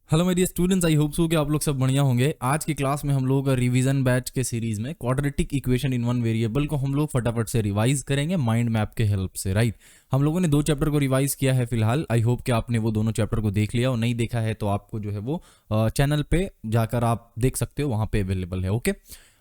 Hello मेरी students, I hope so कि आप लोग सब बढ़िया होंगे। आज की क्लास में हम लोग रिवीजन बैच के सीरीज में quadratic equation in one variable को हम लोग फटाफट से रिवाइज करेंगे माइंड मैप के हेल्प से। राइट, हम लोगों ने 2 चैप्टर को रिवाइज किया है फिलहाल। आई होप कि आपने वो दोनों चैप्टर को देख लिया, और नहीं देखा है तो आपको जो है वो चैनल पे जाकर आप देख सकते हो, वहाँ पे अवेलेबल है। ओके,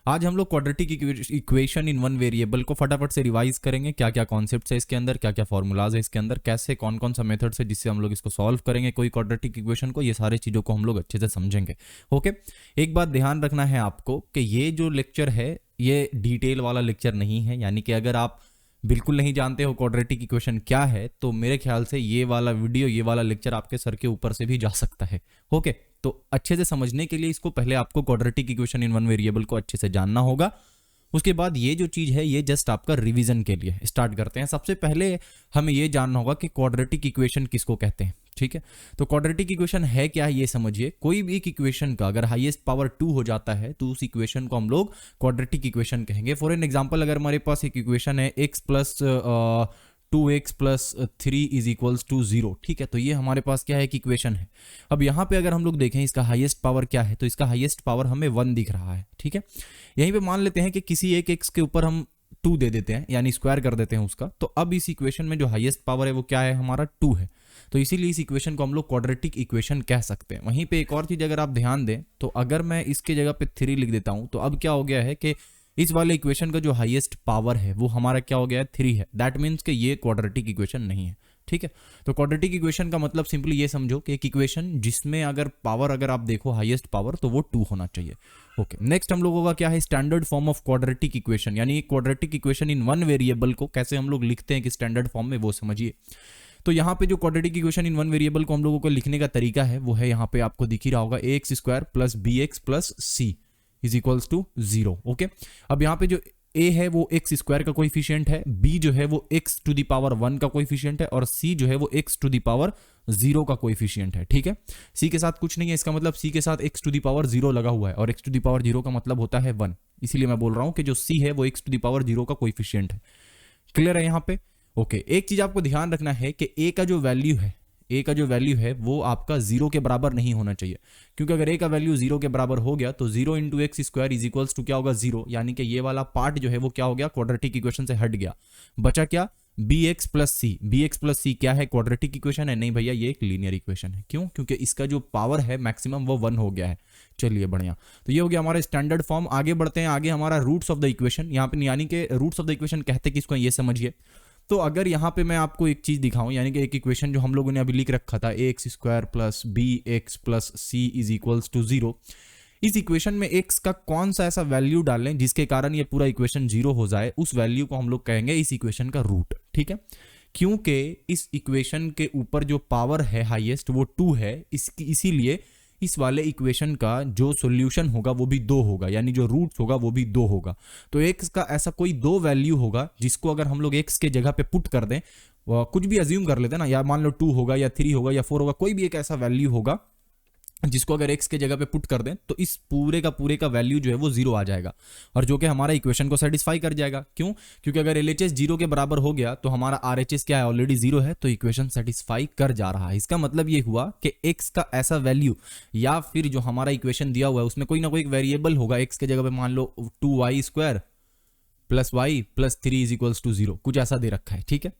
आज हम लोग quadratic equation in one variable को फटाफट से रिवाइज करेंगे। क्या क्या कॉन्सेप्ट्स है इसके अंदर, क्या क्या फॉर्मूलाज है इसके अंदर, कैसे कौन कौन सा मेथड्स है जिससे हम लोग इसको सॉल्व करेंगे कोई क्वाड्रेटिक इक्वेशन को, ये सारी चीज़ों को हम लोग अच्छे से समझेंगे। ओके, एक बात ध्यान रखना है आपको कि ये जो लेक्चर है ये डिटेल वाला लेक्चर नहीं है। यानी कि अगर आप बिल्कुल नहीं जानते हो क्वाड्रेटिक इक्वेशन क्या है, तो मेरे ख्याल से ये वाला वीडियो, ये वाला लेक्चर आपके सर के ऊपर से भी जा सकता है। ओके, तो अच्छे से समझने के लिए इसको पहले आपको quadratic equation in one variable को अच्छे से जानना होगा। उसके बाद ये जो चीज़ है ये जस्ट आपका रिवीजन के लिए। स्टार्ट करते हैं। सबसे पहले हमें ये जानना होगा कि क्वाड्रेटिक इक्वेशन किसको कहते हैं। ठीक है, तो क्वाड्रेटिक इक्वेशन है क्या, ये समझिए। कोई भी एक इक्वेशन का अगर हाईएस्ट पावर 2 हो जाता है तो उस इक्वेशन को हम लोग क्वाड्रेटिक इक्वेशन कहेंगे। फॉर एन एग्जांपल, अगर हमारे पास एक इक्वेशन है x plus 2x plus 3 is equals to 0। ठीक है, तो ये हमारे पास क्या है, एक इक्वेशन है। अब यहाँ पे अगर हम लोग देखें इसका हाईएस्ट पावर क्या है, तो इसका हाईएस्ट पावर हमें 1 दिख रहा है। ठीक है, यहीं पे मान लेते हैं कि किसी एक x के ऊपर हम 2 दे देते हैं, यानी स्क्वायर कर देते हैं उसका। तो अब इस इक्वेशन में जो हाईएस्ट पावर है वो क्या है, हमारा 2 है। तो इसीलिए इस इक्वेशन को हम लोग क्वाड्रेटिक इक्वेशन कह सकते हैं। वहीं पे एक और चीज अगर आप ध्यान दें, तो अगर मैं इसके जगह पे 3 लिख देता हूं, तो अब क्या हो गया है कि इस वाले इक्वेशन का जो हाईएस्ट पावर है वो हमारा क्या हो गया है, 3 है। दैट मीन्स कि ये क्वाड्रेटिक इक्वेशन नहीं है। ठीक है, तो क्वाड्रेटिक इक्वेशन का मतलब सिंपली ये समझो कि एक इक्वेशन जिसमें अगर पावर अगर आप देखो हाईएस्ट पावर, तो वो 2 होना चाहिए। ओके, नेक्स्ट हम लोगों का क्या है, standard form of quadratic equation. यानी quadratic equation in one variable को कैसे हम लोग लिखते हैं कि स्टैंडर्ड फॉर्म में, वो समझिए। तो यहाँ पे जो quadratic equation in one variable को हम लोगों को लिखने का तरीका है वो है, यहाँ पे आपको दिख ही रहा होगा, ax square plus B x plus c is equals to 0। Okay, अब यहाँ पे जो a है वो x स्क्वायर का कोएफिशिएंट है, b जो है वो x टू द पावर 1 का कोएफिशिएंट है, और c जो है वो x टू द पावर 0 का कोएफिशिएंट है। ठीक है, c के साथ कुछ नहीं है, इसका मतलब c के साथ x टू द पावर 0 लगा हुआ है, और x टू द पावर 0 का मतलब होता है 1। इसीलिए मैं बोल रहा हूं कि जो c है वो x टू द पावर 0 का कोएफिशिएंट है। क्लियर है यहाँ पे? ओके, एक चीज आपको ध्यान रखना है कि a का जो वैल्यू है, a का जो वैल्यू है वो आपका 0 के बराबर नहीं होना चाहिए। क्योंकि अगर a का वैल्यू 0 के बराबर हो गया तो 0 into x square is equals to क्या होगा, 0। यानी कि ये वाला पार्ट जो है वो क्या हो गया, क्वाड्रेटिक इक्वेशन से हट गया। बचा क्या, bx प्लस सी। bx प्लस सी क्या है, क्वाड्रेटिक इक्वेशन है? नहीं भैया, ये एक लीनियर इक्वेशन है। क्यों? क्योंकि इसका जो पावर है मैक्सिमम वो 1 हो गया है। चलिए बढ़िया, तो ये हो गया हमारा स्टैंडर्ड फॉर्म। आगे बढ़ते हैं, आगे हमारा रूट्स ऑफ द इक्वेशन। यहाँ पे यानी कि रूट्स ऑफ द इक्वेशन कहते किसको, ये समझिए। तो अगर यहाँ पे मैं आपको एक चीज दिखाऊं, यानी कि एक इक्वेशन जो हम लोगों ने अभी लिख रखा था, ax square plus B x plus c is equals to 0। इस इक्वेशन में x का कौन सा ऐसा वैल्यू डालें जिसके कारण ये पूरा इक्वेशन 0 हो जाए, उस वैल्यू को हम लोग कहेंगे इस इक्वेशन का रूट। ठीक है, क्योंकि इस इक्वेशन के ऊपर जो पावर है हाईएस्ट वो 2 है, इसीलिए इस वाले इक्वेशन का जो सॉल्यूशन होगा वो भी 2 होगा, यानी जो रूट्स होगा वो भी 2 होगा। तो x का ऐसा कोई 2 वैल्यू होगा जिसको अगर हम लोग x के जगह पे पुट कर दें, कुछ भी अज्यूम कर लेते हैं ना, या मान लो 2 होगा या 3 होगा या 4 होगा, कोई भी एक ऐसा वैल्यू होगा जिसको अगर x के जगह पे पुट कर दें तो इस पूरे का वैल्यू जो है वो 0 आ जाएगा, और जो कि हमारा इक्वेशन को सेटिस्फाई कर जाएगा। क्यों? क्योंकि अगर LHS 0 के बराबर हो गया तो हमारा RHS क्या है, ऑलरेडी 0 है, तो इक्वेशन सेटिस्फाई कर जा रहा है। इसका मतलब ये हुआ कि x का ऐसा वैल्यू, या फिर जो हमारा इक्वेशन दिया हुआ है उसमें कोई ना कोई वेरिएबल होगा, x के जगह पे मान लो 2y square plus y plus 3 is equals to 0, कुछ ऐसा दे रखा है। ठीक है,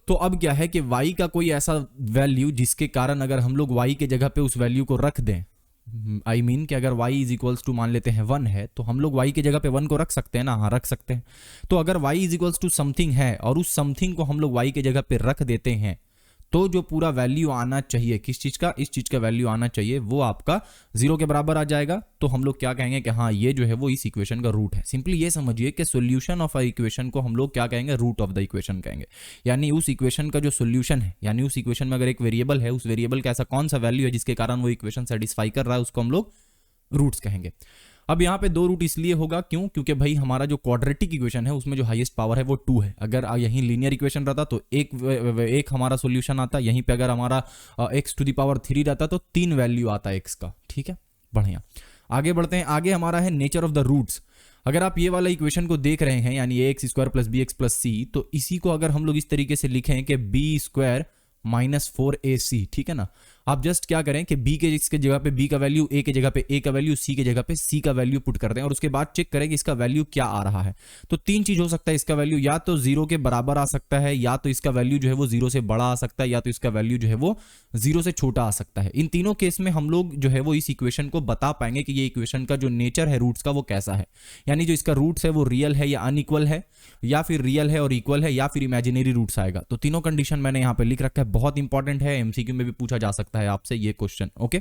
तो अब क्या है कि y का कोई ऐसा वैल्यू जिसके कारण अगर हम लोग y के जगह पे उस वैल्यू को रख दें, आई मीन कि अगर y इज इक्वल्स टू मान लेते हैं 1 है, तो हम लोग y के जगह पे 1 को रख सकते हैं ना, हाँ रख सकते हैं। तो अगर y is equals to something है और उस समथिंग को हम लोग y के जगह पे रख देते हैं, तो जो पूरा वैल्यू आना चाहिए किस चीज का, इस चीज का वैल्यू आना चाहिए, वो आपका 0 के बराबर आ जाएगा। तो हम लोग क्या कहेंगे कि हाँ ये जो है वो इस इक्वेशन का रूट है। सिंपली ये समझिए कि सॉल्यूशन ऑफ अ इक्वेशन को हम लोग क्या कहेंगे, रूट ऑफ द इक्वेशन कहेंगे। यानी उस इक्वेशन का जो सॉल्यूशन है, यानी उस इक्वेशन में अगर एक वेरिएबल है, उस वेरिएबल का ऐसा कौन सा वैल्यू है जिसके कारण वो इक्वेशन सेटिस्फाई कर रहा है, उसको हम लोग रूट्स कहेंगे। अब यहाँ पे 2 रूट इसलिए होगा, क्यों? क्योंकि भाई हमारा जो क्वाड्रेटिक इक्वेशन है उसमें जो हाईएस्ट पावर है वो 2 है। अगर यहीं लीनियर इक्वेशन रहता तो एक हमारा सॉल्यूशन आता, यहीं पे अगर हमारा x टू द पावर 3 रहता तो 3 वैल्यू आता x का। ठीक है, बढ़िया, आगे बढ़ते हैं। आगे हमारा है नेचर ऑफ द रूट्स। अगर आप ये वाला इक्वेशन को देख रहे हैं, यानी ax square plus B x plus C, तो इसी को अगर हम लोग इस तरीके से लिखें कि बी स्क्वायर माइनस 4ac, ठीक है ना। आप जस्ट क्या करें कि बी के इसके जगह पे बी का वैल्यू, ए के जगह पे ए का वैल्यू, सी के जगह पे सी का वैल्यू पुट कर दें और उसके बाद चेक करें कि इसका वैल्यू क्या आ रहा है। तो तीन चीज हो सकता है, इसका वैल्यू या तो 0 के बराबर आ सकता है, या तो इसका वैल्यू जो है वो 0 से बड़ा आ सकता है, या तो इसका वैल्यू जो है वो 0 से छोटा आ सकता है। इन तीनों केस में हम लोग जो है वो इस इक्वेशन को बता पाएंगे कि ये इक्वेशन का जो नेचर है रूट्स का वो कैसा है, यानी जो इसका रूट्स है वो रियल है या अनइक्वल है, या फिर रियल है और इक्वल है, या फिर इमेजिनरी रूट्स आएगा। तो तीनों कंडीशन मैंने यहां पे लिख रखा है, बहुत इंपॉर्टेंट है, एमसीक्यू में भी पूछा जा सकता है आपसे ये क्वेश्चन। ओके,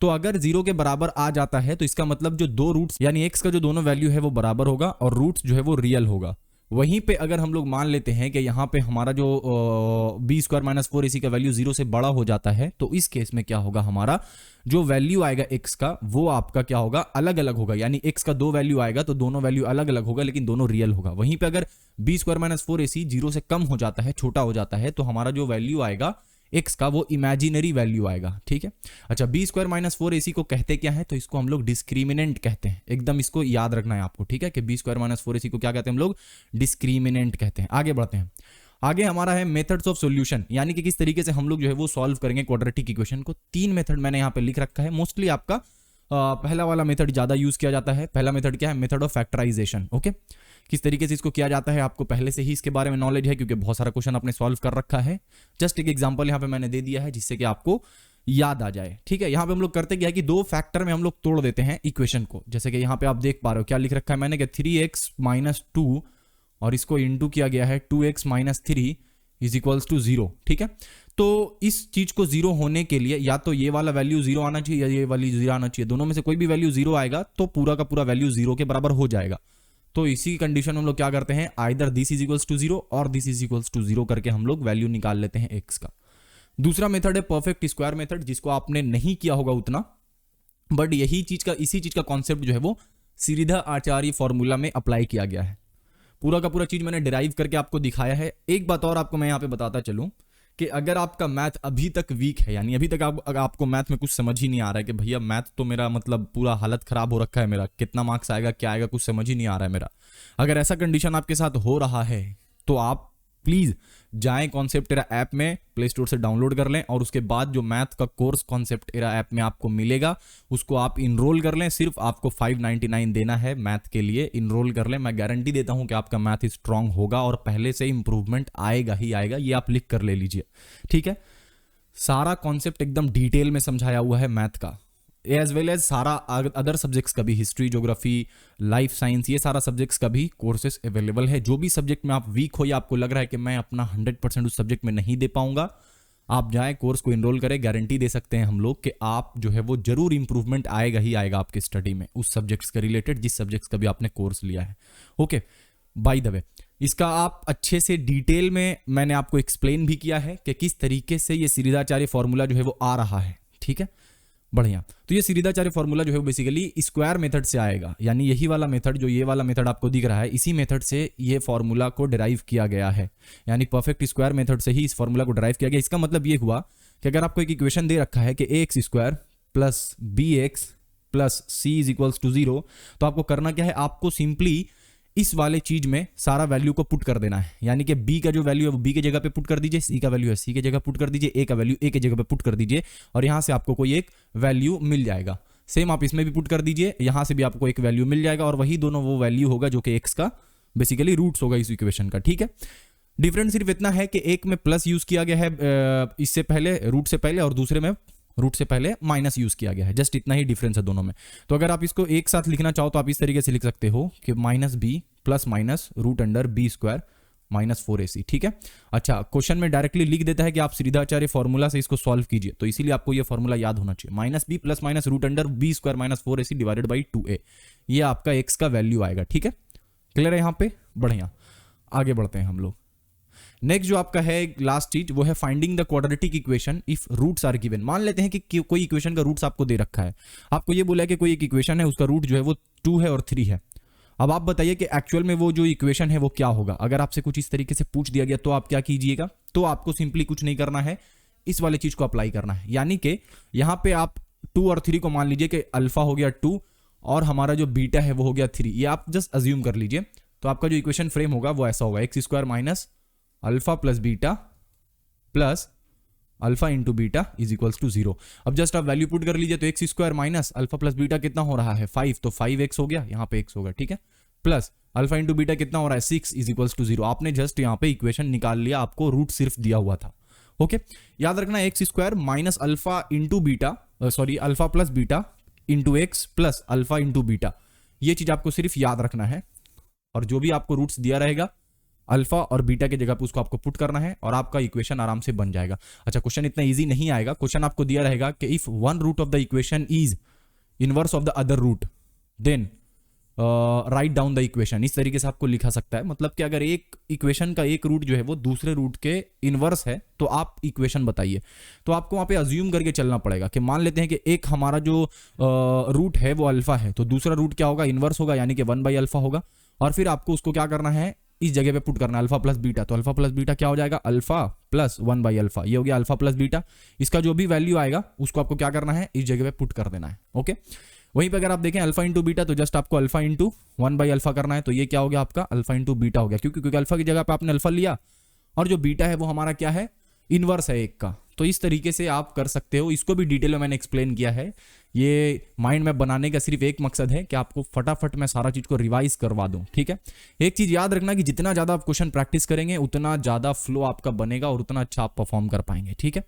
तो अगर 0 के बराबर आ जाता है तो इसका मतलब जो दो रूट्स यानी x का जो दोनों वैल्यू है वो बराबर होगा और रूट्स जो है वो रियल होगा। वहीं पे अगर हम लोग मान लेते हैं कि यहाँ पे हमारा जो बी स्क्वायर माइनस 4ac का वैल्यू 0 से बड़ा हो जाता है, तो इस केस में क्या होगा, हमारा जो वैल्यू आएगा x का वो आपका क्या होगा, अलग अलग होगा। यानी x का दो वैल्यू आएगा तो दोनों वैल्यू अलग अलग होगा लेकिन दोनों रियल होगा। वहीं पे अगर बी स्क्वायर माइनस 4ac 0 से कम हो जाता है, छोटा हो जाता है, तो हमारा जो वैल्यू आएगा x का वो इमेजिनरी वैल्यू आएगा। ठीक है, अच्छा, बी स्क्वायर माइनस 4ac को कहते क्या है, तो इसको हम लोग डिस्क्रिमिनेंट कहते हैं। एकदम इसको याद रखना है आपको, ठीक है, कि बी स्क्वायर माइनस 4ac को क्या कहते हैं हम लोग, डिस्क्रिमिनेंट कहते हैं। आगे बढ़ते हैं, आगे हमारा है मेथड्स ऑफ सॉल्यूशन, यानी कि किस तरीके से हम लोग जो है वो सॉल्व करेंगे क्वाड्रेटिक इक्वेशन को। तीन मेथड मैंने यहाँ पे लिख रखा है, मोस्टली आपका पहला वाला मेथड ज्यादा यूज किया जाता है। पहला मेथड क्या है, मेथड ऑफ फैक्टराइजेशन। ओके, किस तरीके से इसको किया जाता है आपको पहले से ही इसके बारे में नॉलेज है, क्योंकि बहुत सारा क्वेश्चन आपने सॉल्व कर रखा है। जस्ट एक एग्जांपल यहाँ पे मैंने दे दिया है जिससे कि आपको याद आ जाए। ठीक है, यहाँ पे हम लोग करते क्या है कि दो फैक्टर में हम लोग तोड़ देते हैं इक्वेशन को। जैसे कि यहाँ पे आप देख पा रहे हो क्या लिख रखा है मैंने, कि 3x माइनस 2 और इसको इंटू किया गया है 2x minus 3 is equals to 0। ठीक है, तो इस चीज को 0 होने के लिए या तो ये वाला वैल्यू 0 आना चाहिए या ये वाली 0 आना चाहिए। दोनों में से कोई भी वैल्यू 0 आएगा तो पूरा का पूरा वैल्यू 0 के बराबर हो जाएगा। तो इसी कंडीशन में हम लोग क्या करते हैं, either this is equals to 0 और दिस इज इक्वल्स टू 0 करके हम लोग वैल्यू निकाल लेते हैं x का। दूसरा मेथड है परफेक्ट स्क्वायर मेथड, जिसको आपने नहीं किया होगा उतना, बट यही चीज का इसी चीज का कॉन्सेप्ट जो है वो सीधा आचार्य फॉर्मूला में अप्लाई किया गया है। पूरा का पूरा चीज मैंने डिराइव करके आपको दिखाया है। एक बात और आपको मैं यहाँ पे बताता चलूं कि अगर आपका मैथ अभी तक वीक है, यानी अभी तक आपको मैथ में कुछ समझ ही नहीं आ रहा है कि भैया मैथ तो मेरा मतलब पूरा हालत खराब हो रखा है, मेरा कितना मार्क्स आएगा क्या आएगा कुछ समझ ही नहीं आ रहा है मेरा, अगर ऐसा कंडीशन आपके साथ हो रहा है तो आप प्लीज जाएं कॉन्सेप्ट एरा ऐप में, प्ले स्टोर से डाउनलोड कर लें और उसके बाद जो मैथ का कोर्स कॉन्सेप्ट एरा ऐप में आपको मिलेगा उसको आप इनरोल कर लें। सिर्फ आपको 599 देना है मैथ के लिए, इनरोल कर लें। मैं गारंटी देता हूं कि आपका मैथ स्ट्रांग होगा और पहले से इंप्रूवमेंट आएगा ही आएगा, ये आप लिख कर ले लीजिए। ठीक है, सारा कॉन्सेप्ट एकदम डिटेल में समझाया हुआ है मैथ का, एज वेल एज सारा अदर सब्जेक्ट्स का भी, हिस्ट्री, ज्योग्राफी, लाइफ साइंस, ये सारा सब्जेक्ट्स का भी कोर्सेस अवेलेबल है। जो भी सब्जेक्ट में आप वीक हो या आपको लग रहा है कि मैं अपना 100% उस सब्जेक्ट में नहीं दे पाऊंगा, आप जाएं कोर्स को इनरोल करें। गारंटी दे सकते हैं हम लोग कि आप जो है वो जरूर इंप्रूवमेंट आएगा ही आएगा आपके स्टडी में उस सब्जेक्ट्स के रिलेटेड जिस सब्जेक्ट्स का भी आपने कोर्स लिया है। ओके, बाय द वे इसका आप अच्छे से डिटेल में मैंने आपको एक्सप्लेन भी किया है कि किस तरीके से ये सीरिदाचार्य फॉर्मूला जो है वो आ रहा है। ठीक है, बढ़िया। तो ये सीरिदाचार्य फॉर्मूला जो है वो बेसिकली स्क्वायर मेथड से आएगा, यानी यही वाला मेथड जो ये वाला मेथड आपको दिख रहा है, इसी मेथड से ये फॉर्मूला को डिराइव किया गया है, यानी परफेक्ट स्क्वायर मेथड से ही इस फॉर्मूला को डिराइव किया गया। इसका मतलब ये हुआ कि अगर आपको एक इक्वेशन दे रखा है कि ax square plus bx plus c is equals to 0, तो आपको करना क्या है, आपको सिंपली इस वाले चीज में सारा वैल्यू को पुट कर देना है। यानी कि b का जो वैल्यू है वो b के जगह पे पुट कर दीजिए, c का वैल्यू है c के जगह पुट कर दीजिए, a का वैल्यू a के जगह पे पुट कर दीजिए और यहां से आपको कोई एक वैल्यू मिल जाएगा। सेम आप इसमें भी पुट कर दीजिए, यहां से भी आपको एक वैल्यू मिल जाएगा और वही दोनों वो वैल्यू होगा जो कि x का बेसिकली रूट्स होगा इस इक्वेशन का। ठीक है, डिफरेंस सिर्फ इतना है कि एक में प्लस यूज किया गया है इससे पहले, रूट से पहले, और दूसरे में रूट से पहले माइनस यूज किया गया है। जस्ट इतना ही डिफरेंस है दोनों में। तो अगर आप इसको एक साथ लिखना चाहो तो आप इस तरीके से लिख सकते हो कि minus b plus minus root under b square minus 4ac। ठीक है, अच्छा, क्वेश्चन में डायरेक्टली लिख देता है कि आप सीरिदाचार्य फॉर्मूला से इसको सॉल्व कीजिए, तो इसीलिए आपको ये फॉर्मूला याद होना चाहिए, minus b plus minus root under b square minus 4ac divided by 2a, ये आपका x का वैल्यू आएगा। ठीक है, क्लियर है यहाँ पे, बढ़िया। आगे बढ़ते हैं हम लोग। नेक्स्ट जो आपका है लास्ट चीज वो है finding the quadratic equation if roots are given. मान लेते हैं कि कोई इक्वेशन का रूट्स आपको दे रखा है, आपको ये बोला है कि कोई एक इक्वेशन है उसका रूट जो है वो 2 है और 3 है। अब आप बताइए कि एक्चुअल में वो जो इक्वेशन है वो क्या होगा। अगर आपसे कुछ इस तरीके से पूछ दिया गया तो आप क्या कीजिएगा, तो आपको सिंपली कुछ नहीं करना है, इस वाले चीज को अप्लाई करना है। यानी कि यहां पे आप 2 और 3 को मान लीजिए कि अल्फा हो गया 2 और हमारा जो बीटा है वो हो गया 3, ये आप जस्ट अज्यूम कर लीजिए। तो आपका जो इक्वेशन फ्रेम होगा वो ऐसा होगा, x square minus alpha plus beta plus alpha into beta is equals to 0। अब जस्ट आप वैल्यू पुट कर लीजिए, तो x square minus alpha plus beta कितना हो रहा है 5, तो 5x हो गया, यहाँ पे x होगा, ठीक है, प्लस अल्फा इंटू बीटा कितना हो रहा है 6 इज इक्वल्स टू 0। आपने जस्ट यहाँ पे इक्वेशन निकाल लिया, आपको रूट सिर्फ दिया हुआ था। ओके, याद रखना x square minus alpha into beta, sorry alpha plus beta into x plus alpha into beta, ये चीज आपको सिर्फ याद रखना है। और जो भी आपको रूट्स दिया रहेगा अल्फा और बीटा की जगह पे उसको आपको पुट करना है और आपका इक्वेशन आराम से बन जाएगा। अच्छा, क्वेश्चन इतना इजी नहीं आएगा। क्वेश्चन आपको दिया रहेगा कि if one root of the equation is inverse of the other root then write down the equation. इस तरीके से आपको लिखा सकता है, मतलब कि अगर एक इक्वेशन का एक रूट जो है वो दूसरे रूट के इनवर्स है तो आप इक्वेशन बताइए। तो आपको वहां पे अज्यूम करके चलना पड़ेगा कि मान लेते हैं कि एक हमारा जो रूट है वो अल्फा है, तो दूसरा रूट क्या होगा, इनवर्स होगा, यानी कि 1/अल्फा होगा। और फिर आपको उसको क्या करना है, इस जगह पे पुट करना है अल्फा प्लस बीटा। तो अल्फा प्लस बीटा क्या हो जाएगा, अल्फा प्लस 1/अल्फा, ये हो गया अल्फा प्लस बीटा। इसका जो भी वैल्यू आएगा उसको आपको क्या करना है, इस जगह पे पुट कर देना है। ओके, वहीं पे अगर आप देखें अल्फा इंटू बीटा, तो जस्ट आपको अल्फा इंटू 1/अल्फा करना है। तो ये क्या हो गया आपका अल्फा इंटू बीटा हो गया, क्योंकि अल्फा की जगह पे आपने अल्फा लिया और जो बीटा है वो हमारा क्या है, इनवर्स है एक का। तो इस तरीके से आप कर सकते हो। इसको भी डिटेल में मैंने एक्सप्लेन किया है। ये माइंड मैप बनाने का सिर्फ एक मकसद है कि आपको फटाफट मैं सारा चीज को रिवाइज करवा दूं, ठीक है। एक चीज याद रखना कि जितना ज्यादा आप क्वेश्चन प्रैक्टिस करेंगे उतना ज्यादा फ्लो आपका बनेगा और उतना अच्छा आप परफॉर्म कर पाएंगे, ठीक है।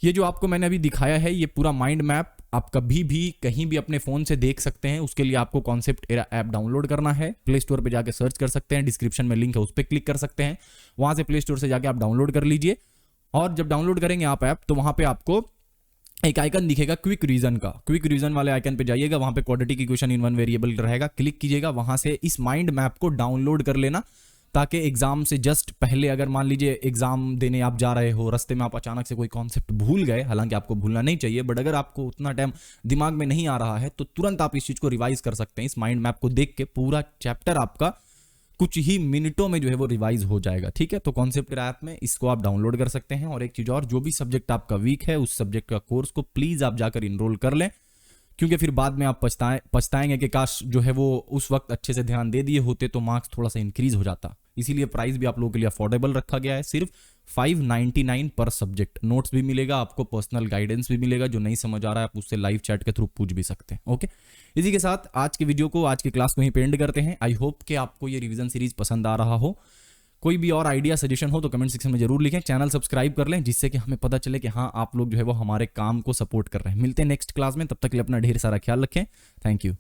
ये जो आपको मैंने अभी दिखाया है ये पूरा माइंड मैप आप कभी भी कहीं भी अपने फोन से देख सकते हैं। उसके लिए आपको कॉन्सेप्ट एरा ऐप डाउनलोड करना है, प्ले स्टोर पे जाके सर्च कर सकते हैं, डिस्क्रिप्शन में लिंक है उस पर क्लिक कर सकते हैं, वहां से प्ले स्टोर से जाके आप डाउनलोड कर लीजिए। और जब डाउनलोड करेंगे आप ऐप तो वहां पे आपको एक आइकन दिखेगा क्विक रीजन का, क्विक रीजन वाले आइकन पे जाइएगा, वहां पे quadratic equation in one variable रहेगा, क्लिक कीजिएगा, वहां से इस माइंड मैप को डाउनलोड कर लेना, ताकि एग्जाम से जस्ट पहले अगर मान लीजिए एग्जाम देने आप जा रहे हो, रास्ते में आप अचानक से कोई कॉन्सेप्ट भूल गए, हालांकि आपको भूलना नहीं चाहिए, बट अगर आपको उतना टाइम दिमाग में नहीं आ रहा है तो तुरंत आप इस चीज को रिवाइज कर सकते हैं। इस माइंड मैप को देख के पूरा चैप्टर आपका कुछ ही मिनटों में जो है वो रिवाइज हो जाएगा, ठीक है। तो कॉन्सेप्ट ऐप में इसको आप डाउनलोड कर सकते हैं। और एक चीज और, जो भी सब्जेक्ट आपका वीक है उस सब्जेक्ट का कोर्स को प्लीज आप जाकर इनरोल कर लें, क्योंकि फिर बाद में आप पछताएंगे कि काश जो है वो उस वक्त अच्छे से ध्यान दे दिए होते तो मार्क्स थोड़ा सा इंक्रीज हो जाता। इसीलिए प्राइस भी आप लोगों के लिए अफोर्डेबल रखा गया है, सिर्फ 599 पर सब्जेक्ट। नोट्स भी मिलेगा आपको, पर्सनल गाइडेंस भी मिलेगा, जो नहीं समझ आ रहा है आप उससे लाइव चैट के थ्रू पूछ भी सकते हैं। ओके, इसी के साथ आज की वीडियो को, आज की क्लास को यहीं पे एंड करते हैं। आई होप कि आपको ये रिवीजन सीरीज पसंद आ रहा हो। कोई भी और आइडिया सजेशन हो तो कमेंट सेक्शन में जरूर लिखें, चैनल सब्सक्राइब कर लें, जिससे कि हमें पता चले कि हाँ आप लोग जो है वो हमारे काम को सपोर्ट कर रहे हैं। मिलते हैं नेक्स्ट क्लास में, तब तक के लिए अपना ढेर सारा ख्याल रखें। Thank you.